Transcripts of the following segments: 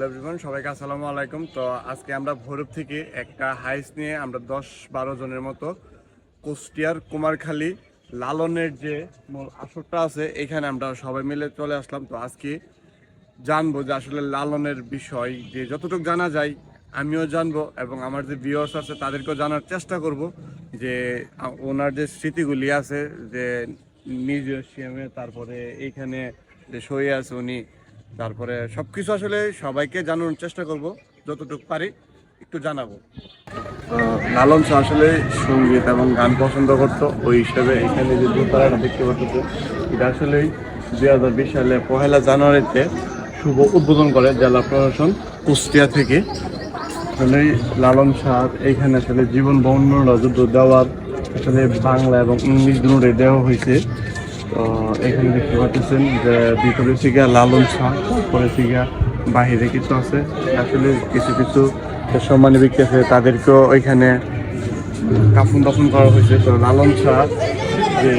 Everyone, সবাইকে আসসালামু আলাইকুম। তো আজকে আমরা ভৈরব থেকে একটা হাইস নিয়ে আমরা 10-12 জনের মতো কুষ্টিয়ার কুমারখালী লালনের যে মূল আসরটা আছে এখানে আমরা সবাই মিলে চলে আসলাম। তো আজকে জানবো যে আসলে লালনের বিষয়, যে যতটুকু জানা যায় আমিও জানবো এবং আমার যে ভিউয়ার্স আছে তাদেরকেও জানার চেষ্টা করব যে ওনার যে স্মৃতিগুলি আছে, যে মিউজিয়ামে, তারপরে এইখানে যে সই আছে উনি, তারপরে সবকিছু আসলে সবাইকে জানানোর চেষ্টা করব, যতটুকু পারি একটু জানাবো। লালন শাহ আসলে সঙ্গীত এবং গান পছন্দ করতো, ওই হিসাবে এখানে যে দোতলাটা দেখতে পাচ্ছি এটা আসলে 2020 সালে 1 জানুয়ারিতে শুভ উদ্বোধন করে জেলা প্রশাসন কুষ্টিয়া থেকে। আসলে লালন শাহ এইখানে আসলে জীবন বর্ণনা যুদ্ধ দেওয়ার আসলে বাংলা এবং ইংলিশ দুটোই দেওয়া হয়েছে। তো এখানে দেখতে পাচ্ছেন যে ভিতরে থেকে লালন শাহ, পরে থেকে বাহিরে কিছু আছে, আসলে কিছু কিছু সম্মানী ব্যক্তি আছে তাদেরকেও ওইখানে কাফন দাফন করা হয়েছে। তো লালন শাহ যে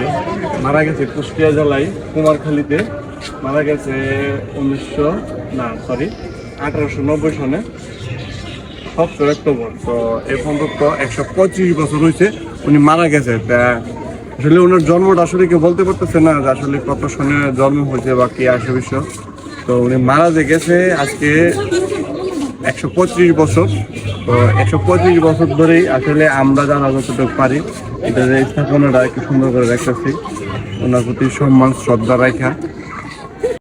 মারা গেছে কুষ্টিয়া জেলায় কুমারখালীতে, মারা গেছে 1890 সনে 7 অক্টোবর। তো এখন তো 125 বছর হয়েছে উনি মারা গেছে। তা আসলে ওনার জন্মটা আসলে কেউ বলতে পারতেছে না যে আসলে কত সনে জন্ম হয়েছে বা কি আসে বিষয়। তো উনি মারা যে গেছে আজকে 125 বছর। তো 125 বছর ধরেই আসলে আমরা জানা যতটুকু পারি এটা যে স্থাপনাটা একটু সুন্দর করে রাখতেছি, ওনার প্রতি সম্মান শ্রদ্ধা রাখা।